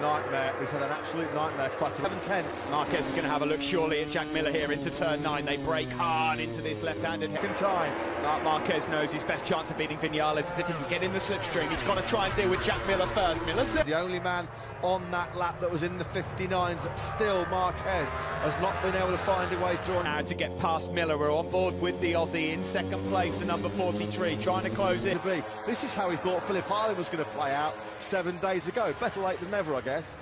nightmare. He's had an absolute nightmare. 7/10. Marquez is going to have a look surely at Jack Miller here into turn 9. They break hard into this left-handed Second time. Marquez knows his best chance of beating Vinales is if he can get in the slipstream. He's got to try and deal with Jack Miller first. Miller's the only man on that lap that was in the 59s. Still, Marquez has not been able to find a way through. Now to get past Miller. We're on board with the Aussie in second place, the number 43, trying to close it. This is how he thought Phillip Island was going to play out 7 days ago. Better late than never, I guess.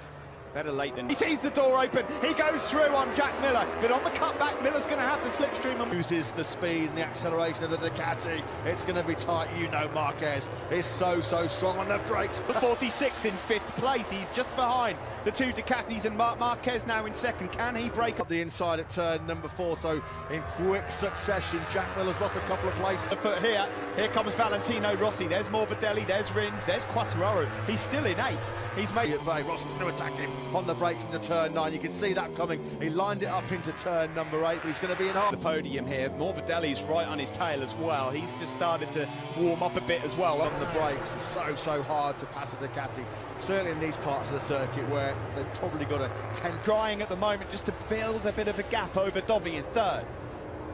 Better late than... He sees the door open, he goes through on Jack Miller, but on the cutback, Miller's going to have the slipstream. And uses the speed and the acceleration of the Ducati. It's going to be tight, you know. Marquez is so strong on the brakes. The 46 in 5th place, he's just behind the 2 Ducatis, and Marquez now in 2nd. Can he break up the inside at turn number 4? So in quick succession, Jack Miller's lost a couple of places. The foot here comes Valentino Rossi, there's Morbidelli, there's Rins, there's Quartararo. He's still in 8th. He's made it. Rossi's going to attack him on the brakes into turn 9. You can see that coming. He lined it up into turn number 8, but he's going to be in half. The podium here. Morbidelli's right on his tail as well. He's just started to warm up a bit as well. On the brakes, it's so hard to pass a Ducati. Certainly in these parts of the circuit where they've probably got a 10. Trying at the moment just to build a bit of a gap over Dovi in 3rd.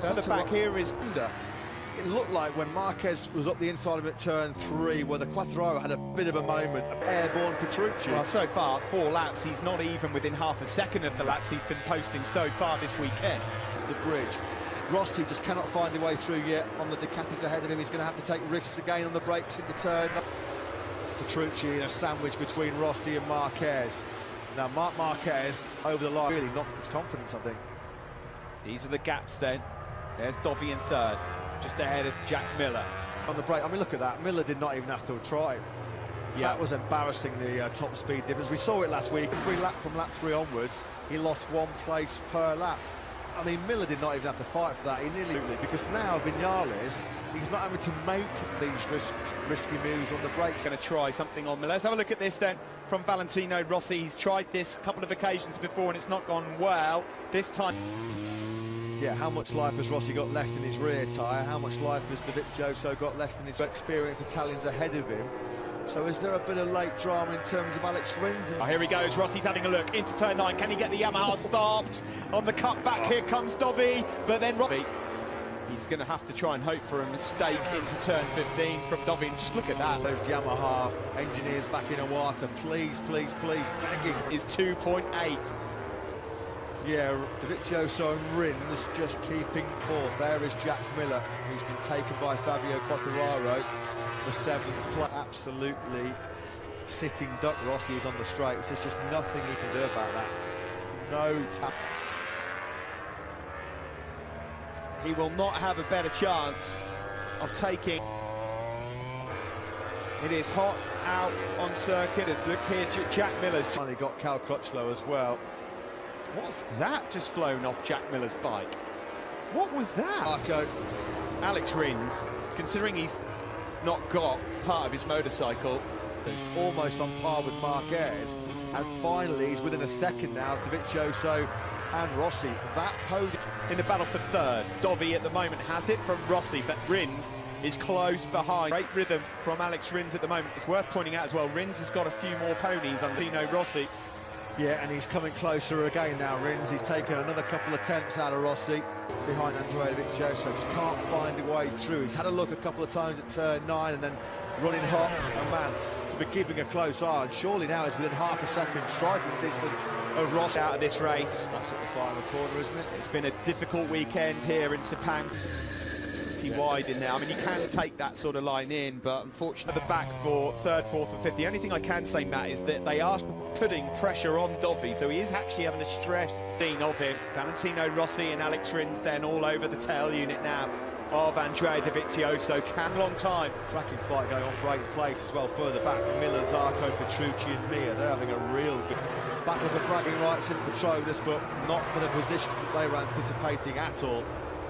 Further back here is under. It looked like when Marquez was up the inside of it at turn 3, where the Quartararo had a bit of a moment of airborne Petrucci. Well, so far, 4 laps, he's not even within half a second of the laps he's been posting so far this weekend. It's the bridge. Rossi just cannot find the way through yet on the Ducatis ahead of him. He's going to have to take risks again on the brakes into turn. Petrucci in a sandwich between Rossi and Marquez. Now, Marquez over the line really knocked his confidence, I think. These are the gaps then. There's Dovi in 3rd. Just ahead of Jack Miller. On the brake, I mean, look at that. Miller did not even have to try. Yeah. That was embarrassing, the top speed difference. We saw it last week. From lap 3 onwards, he lost 1 place per lap. I mean, Miller did not even have to fight for that. He nearly, because now Vinales, he's not having to make these risky moves on the brakes. Going to try something on Miller. Let's have a look at this then from Valentino Rossi. He's tried this a couple of occasions before and it's not gone well. This time... Yeah, how much life has Rossi got left in his rear tyre? How much life has Dovizioso got left in his experienced Italians ahead of him? So is there a bit of late drama in terms of Alex Rins? Oh, here he goes, Rossi's having a look into turn 9. Can he get the Yamaha stopped? On the cutback, here comes Dovi, but then Rossi... He's going to have to try and hope for a mistake into turn 15 from Dovi. And just look at that. Those Yamaha engineers back in Iwata, please, begging. Is 2.8. Yeah, Dovizioso and Rins just keeping 4th. There is Jack Miller, who's been taken by Fabio Quartararo for 7th place. Absolutely sitting duck. Rossi is on the straights. There's just nothing he can do about that. No tap. He will not have a better chance of taking. It is hot out on circuit. As look here, Jack Miller's finally got Cal Crutchlow as well. What's that just flown off Jack Miller's bike? What was that? Marco. Alex Rins, considering he's not got part of his motorcycle, is almost on par with Marquez, and finally he's within a second now of Dovizioso and Rossi. That podium in the battle for 3rd. Dovi at the moment has it from Rossi, but Rins is close behind. Great rhythm from Alex Rins at the moment. It's worth pointing out as well, Rins has got a few more ponies on Pino Rossi. Yeah, and he's coming closer again now, Rins. He's taken another couple of tenths out of Rossi behind Andrea Dovizioso. Just can't find a way through. He's had a look a couple of times at turn 9 and then running hot. Oh man, to be keeping a close eye. And surely now he's within half a second striking distance of Rossi out of this race. That's at the final corner, isn't it? It's been a difficult weekend here in Sepang. Wide in there. I mean, you can take that sort of line in, but unfortunately the back for 3rd, 4th and 5th. The only thing I can say, Matt, is that they are putting pressure on Dovi, so he is actually having a stress scene of him. Valentino Rossi and Alex Rins then all over the tail unit now of Andrea Dovizioso. Long time. Cracking fight going on for 8th place as well. Further back, Miller, Zarco, Petrucci and Mia. They're having a real good battle for bragging rights in Petronas, but not for the positions that they were anticipating at all.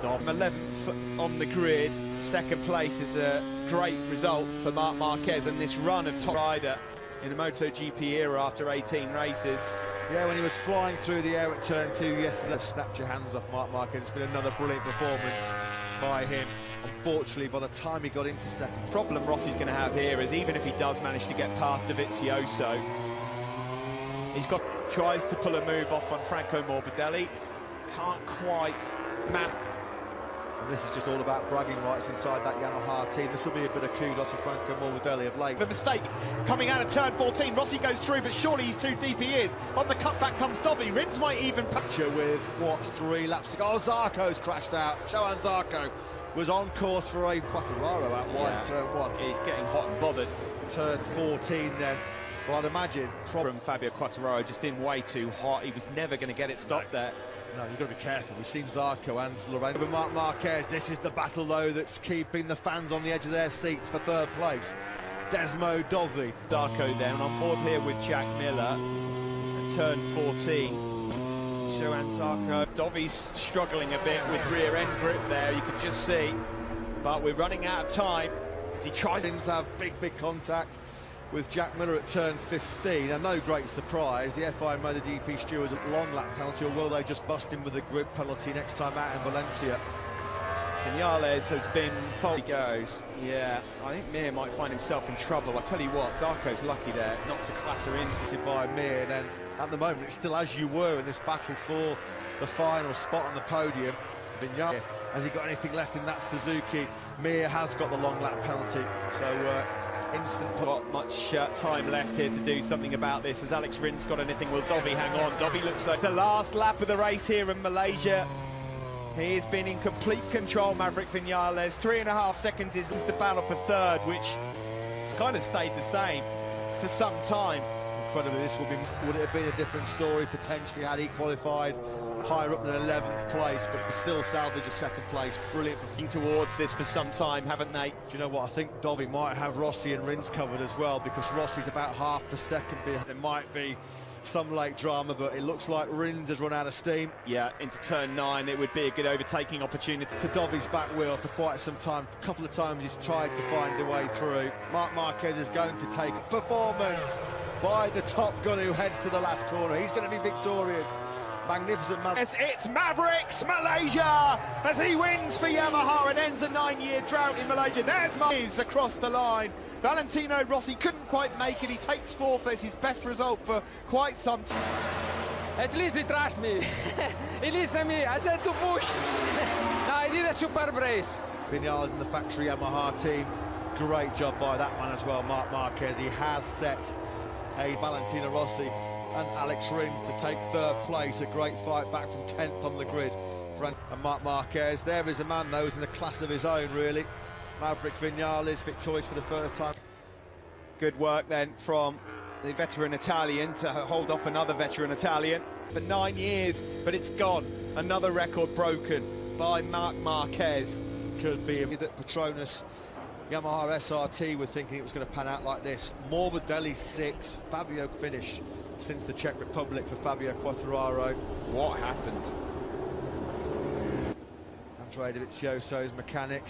11th on the grid, 2nd place is a great result for Marc Marquez and this run of top rider in the MotoGP era after 18 races. Yeah, when he was flying through the air at turn 2 yesterday, snapped your hands off Marc Marquez. It's been another brilliant performance by him. Unfortunately, by the time he got into 2nd. The problem Rossi's going to have here is even if he does manage to get past Dovizioso, Tries to pull a move off on Franco Morbidelli. Can't quite man. And this is just all about bragging rights inside that Yamaha team. This will be a bit of kudos to Franco Morbidelli of late. The mistake coming out of turn 14. Rossi goes through, but surely he's too deep. He is. On the cutback comes Dovi. Rins might even picture with what, 3 laps to go. Oh, Zarco's crashed out. Johan Zarco was on course for a Quartararo out wide in turn 1. He's getting hot and bothered. Turn 14 then. Well, I'd imagine from Fabio Quartararo just in way too hot. He was never going to get it stopped there. No, you've got to be careful. We've seen Zarco and Lorenzo. But Marc Marquez, this is the battle, though, that's keeping the fans on the edge of their seats for 3rd place. Desmo Dovi. Zarco then on board here with Jack Miller. And turn 14. Johan Zarco. Dovi's struggling a bit with rear end grip there, you can just see. But we're running out of time as he tries to have big contact with Jack Miller at turn 15, and no great surprise, the FI MotoGP stewards at long lap penalty, or will they just bust him with a grid penalty next time out in Valencia? Vinales has been full. He goes, yeah, I think Mir might find himself in trouble. I tell you what, Zarco's lucky there not to clatter in. By Mir, then at the moment it's still as you were in this battle for the final spot on the podium. Vinales, has he got anything left in that Suzuki? Mir has got the long lap penalty, so instant. Not much time left here to do something about this. Has Alex Rins got anything? Will Dovi hang on? Dovi looks like the last lap of the race here in Malaysia. He has been in complete control, Maverick Vinales. 3.5 seconds is the battle for 3rd, which has kind of stayed the same for some time. Incredibly, this would it have been a different story potentially had he qualified higher up than 11th place, but still salvage a 2nd place. Brilliant. Towards this for some time, haven't they? Do you know what? I think Dovi might have Rossi and Rins covered as well, because Rossi's about half a second behind. There might be some late drama, but it looks like Rins has run out of steam. Yeah, into turn 9, it would be a good overtaking opportunity. To Dovi's back wheel for quite some time. A couple of times he's tried to find a way through. Marc Marquez is going to take performance by the top gun who heads to the last corner. He's going to be victorious. Magnificent Maverick. It's Mavericks Malaysia as he wins for Yamaha and ends a 9-year drought in Malaysia. There's Marquez across the line. Valentino Rossi couldn't quite make it. He takes 4th as his best result for quite some time. At least he trusts me. He listens to me. I said to push. No, I did a superb race. Vinales and the factory Yamaha team. Great job by that man as well, Marc Marquez. He has set a Valentino Rossi and Alex Rins to take 3rd place. A great fight back from 10th on the grid. And Marc Marquez, there is a man though, who's in a class of his own really. Maverick Vinales, victorious for the 1st time. Good work then from the veteran Italian to hold off another veteran Italian for 9 years, but it's gone. Another record broken by Marc Marquez. Could be that Petronas Yamaha SRT were thinking it was going to pan out like this. Morbidelli 6, Fabio finish since the Czech Republic for Fabio Quartararo. What happened? Andrea Dovizioso's mechanic.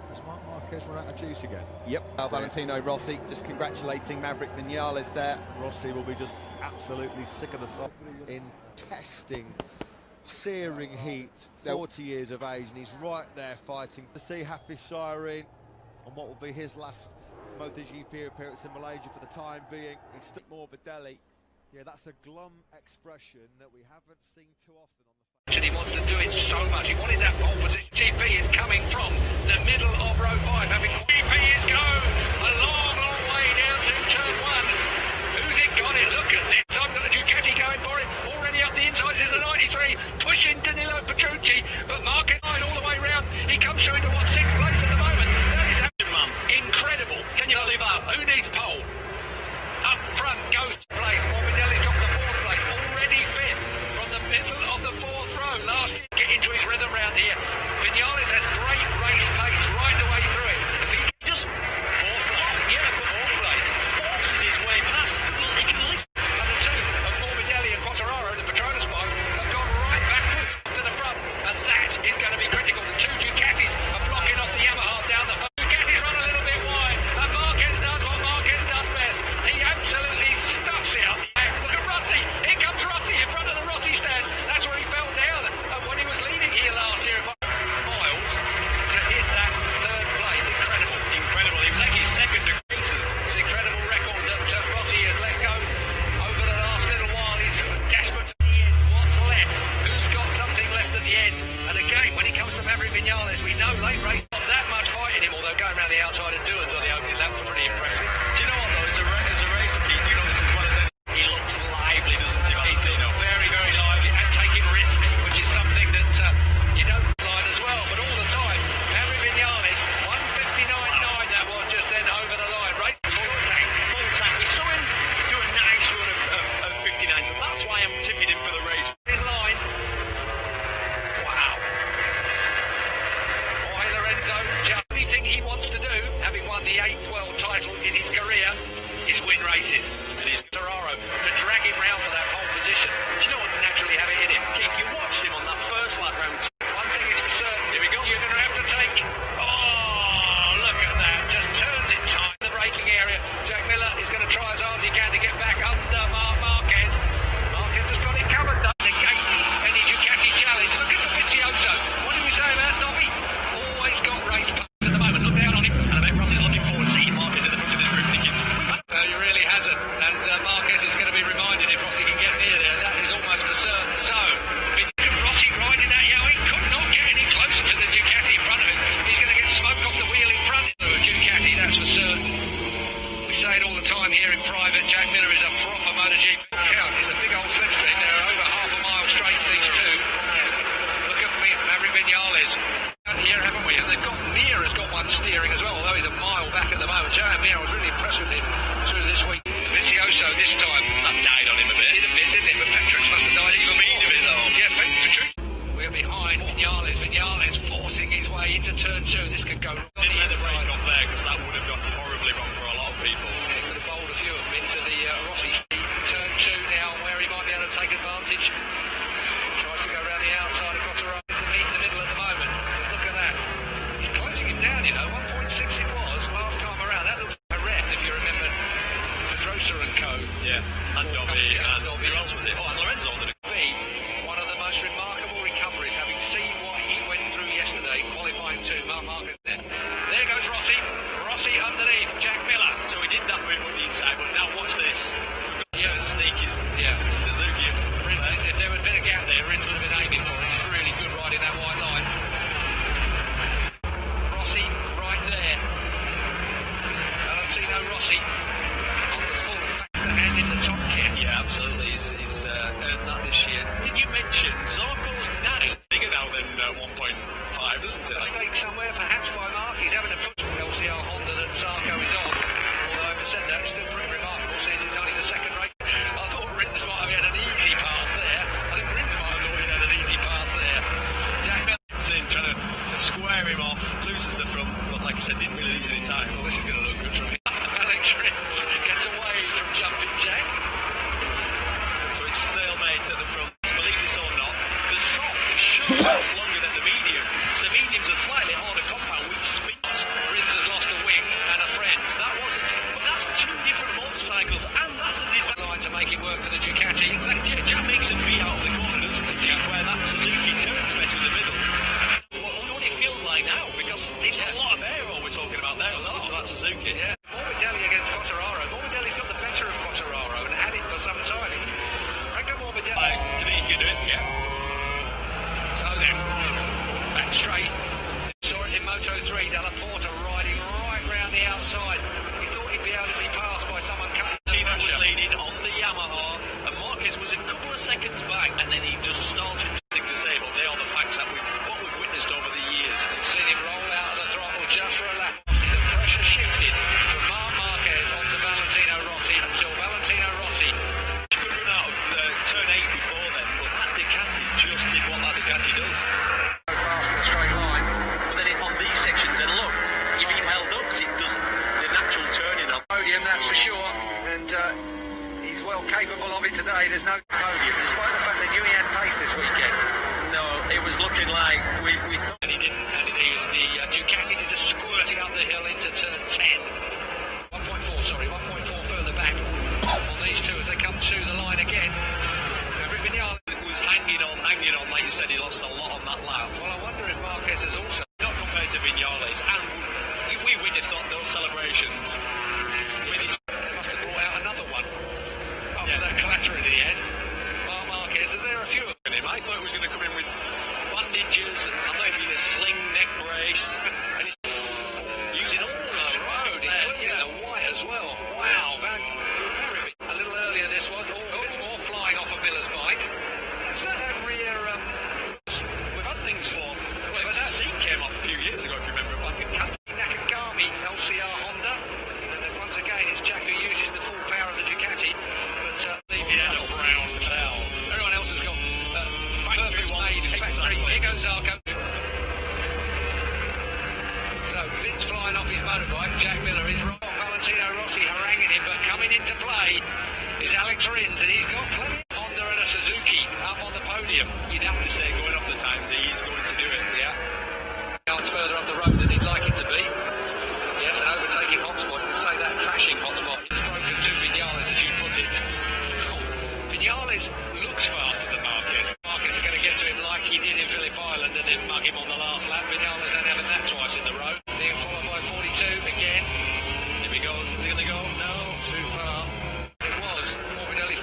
Has Marc Marquez run out of juice again? Yep. Valentino Rossi just congratulating Maverick Vinales there. Rossi will be just absolutely sick of the song in testing, searing heat. 40 years of age, and he's right there fighting. To see Happy Siren on what will be his last MotoGP appearance in Malaysia for the time being. He's still Morbidelli. Yeah, that's a glum expression that we haven't seen too often on the. He wants to do it so much. He wanted that pole position. GP is coming from the middle of row 5. GP is go a long way down to turn 1. Who's it got it? Look at this. I've got a Ducati going for it. Already up the inside is the 93. Pushing Danilo Petrucci, but Marquez all the way round. He comes through into 6th place at the moment. That is incredible. Can you live up? Who needs pole? Up front goes to place. Morbidelli's got the 4th place. Already 5th from the middle of the 4th row. Last year, get into his rhythm round here. Vinales has great race pace right the way through it. If he just 4th place. Yeah, 4th place. 4th is his way past. to be reminded if Rossi can get near there. That is almost for certain. So, Rossi riding that Yowie could not get any closer to the Ducati in front of him. He's going to get smoke off the wheel in front of the Ducati, that's for certain. We say it all the time here in private. Jack Miller is a proper MotoGP count. It's a big old slipstream. They're over half a mile straight, these two. Look at Maverick Vinales here, haven't we? And they've got Mir has got one steering as well, although he's a mile back at the moment. Joe Mir, I was really impressed with him through this week. Vizioso this time. That died on him a bit. He did a bit, didn't it? But Petrus must have died. He's speed of it though. Yeah, Petrus. We're behind Vinales. Vinales forcing his way into turn 2. This could go wrong. Didn't let the brake off there because that would have gone horribly wrong for a lot of people. Yeah, he could have bowled a few of them into the Rossi turn 2 now, where he might be able to take advantage. Tries to go around the outside across the road to meet in the middle at the moment. But look at that. He's closing him down, you know. 1.6 it was last time around. That looks a rep if you remember Pedrosa and co. Yeah, and Dobby, and who else was it? Oh, and Lorenzo on the one of the most remarkable recoveries, having seen what he went through yesterday, qualifying 2, Mark Marquez there. There goes Rossi. Rossi underneath, Jack Miller. So he did that with what the inside, but now watch this. Yeah, the sneak is Suzuki. If there had been a gap there, Rins would have been aiming for it. He's really good riding that white line. Rossi right there. Valentino Rossi on the full hand in the top kit. Yeah, absolutely. He's earned that this year. Did you mention Zarco's 9 bigger now than 1.5, isn't it? A mistake somewhere, perhaps by Mark. He's having a push LCR Honda that Zarco is on. Although having said that, it's still pretty remarkable since it's only the second race. I thought Rins might have had an easy pass there. I think Rins might have thought he had an easy pass there. Jack Miller In trying to square him off, loses the front, but like I said, didn't really lose any time. Well, this is going to look good for me. Alex Rins gets away from jumping Jack. So it's stalemate at the front. Believe this or not, the soft sure is longer than the medium. So medium's a slightly harder compound, which speeds. Rins has lost a wing and a friend. That wasn't, but that's 2 different motorcycles, and that's the design Line to make it work for the Ducati. Exactly. Yeah, Jack makes a V out of the corner, doesn't he? Yeah. Where that Suzuki turns better in the middle. I wonder what it feels like now, because it's a lot of aero we're talking about there, a lot of that Suzuki. Yeah. Morbidelli against Quartararo. Morbidelli's got the better of Quartararo and had it for some time. Franco Morbidelli. To me, you can do it, yeah. So then, back straight. Saw it in Moto3. Della Porta riding right round the outside. He thought he'd be able to be passed by someone coming. Tino was leading on the Yamaha, and Marquez was a couple of seconds back, and then he just started to disable. They are the facts that what we've witnessed over the years. We've seen him roll out of the throttle just for a lap. The pressure shifted from Marc Marquez onto Valentino Rossi until Valentino Rossi. He could run out of turn 8 before then, but that Ducati just did what that Ducati does. So fast in a straight line. But then on these sections, then look, if he held up, it does the natural turning on. Podium, that's for sure. And he's well capable of it today. There's no podium, despite the fact they knew he had pace this weekend. No, it was looking like we And he didn't. And it was the Ducati that just squirting up the hill into turn 10. 1.4, sorry, 1.4 further back on these two as they come to the line again. Maverick Vinales was hanging on, like you said, he lost a lot on that lap. Well, I wonder if Marquez has also... Not compared to Vinales, and we witnessed those celebrations. They must have brought out another one after that clatter in the end. Marc Marquez, is there a few of him? I thought it was going to come in with bandages, and I thought it'd be a sling neck brace, and he's using all the road. Including the white as well. Wow, a little earlier this was. Oh, it's more flying off of Miller's bike. Is that a rear... We've had things for... Well, that seat came off a few years ago, if you remember. I think Nakagami, LCR Honda. And then once again, it's Jack who uses the full power of the Ducati. But he had a brown towel. Everyone else has got factory made factory. Exactly. Here goes Zarco. So Vince flying off his motorbike. Jack Miller is right. Valentino Rossi haranguing him, but coming into play is Alex Rins, and he's got plenty of Honda and a Suzuki up on the podium. You'd have to say, going off the times, he's going to do it. Yeah. Now it's further up the road than he'd like it to be. Yes, an overtaking hotspot. You can say that crashing hotspot. It's broken to Vinales, as you put it. Vinales looks faster than Marquez. Marquez is going to get to him like he did in Phillip Island and then mug him on the last lap. Vinales ain't having that twice in the road. Being followed by 42 again. Here he goes. Is he going to go? No. Too far. It was. Morbidelli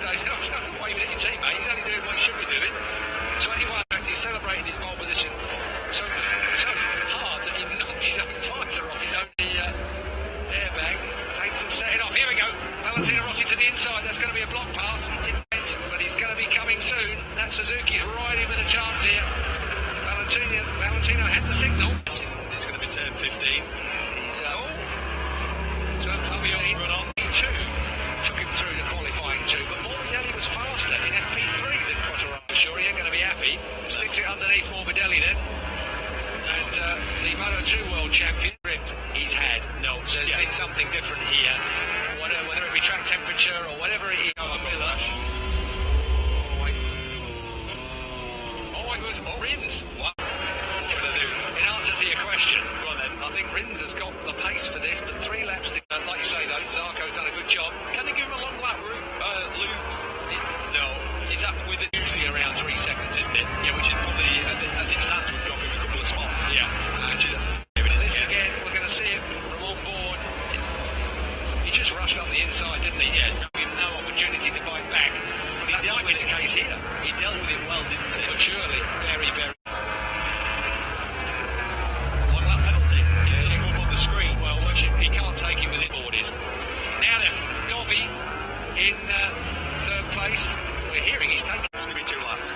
overhearing. He's taken. It's going to be 2 laps.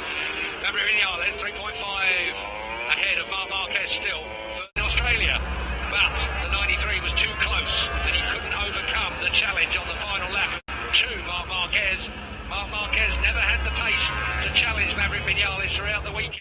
Maverick Vinales, 3.5 ahead of Marc Marquez still in Australia. But the 93 was too close and he couldn't overcome the challenge on the final lap to Marc Marquez. Marc Marquez never had the pace to challenge Maverick Vinales throughout the week.